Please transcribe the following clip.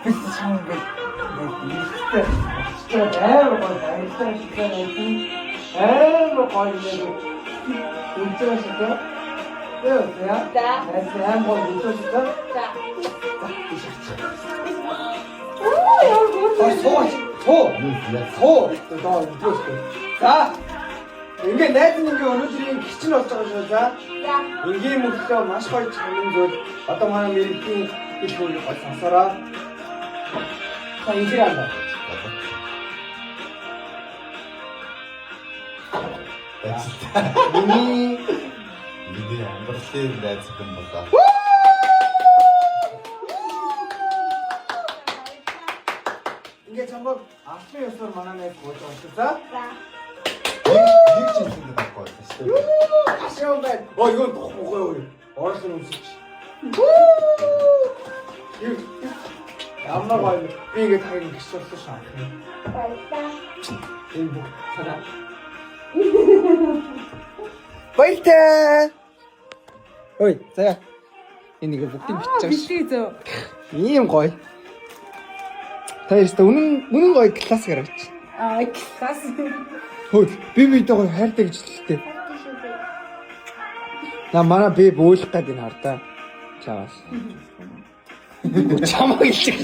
Бид чамд нэртэй амар гоё баярлалаа шигтэй байсан. Амар гоё нэг үнтэй шигтэй. За. Амар гоё үнтэй шигтэй. За. Соо. За. Ингээ найз нь ингээ өнөөдрийн гिचэн болж байгаа шүү. За. За. Энгийн мөглөө маш гоё чанарын зүйл. Одоо манай мэрэгдийн хэлбэрийг гол сонсороо. За ингээ яана. Миний амбарлын найзхан болоо. ингээ чамд алсын ёсоор манай найз болж байгаа шүү. За. За. Нэг чинь ингэ байхгүй шүү дээ. Ашиг бай. Юу тоххой юу. Орсон юмсч. Ямар гоё. Би ингээ таг гिच болсон шаа. Баярлалаа. Энэ бүх цараа. Баярлалаа. Ой, заяа. Энийг бүгдийг биччихсэн. Бишээ зөө. Ийм гоё. Та яста үнэн гоё классик харагч. Класс. Хөөе, би бидээ гоё хайртай гэж хэлдэг. На манай би бөөлөх гэдэг энэ хардаа. Чаавас. Чамаг хэлчих.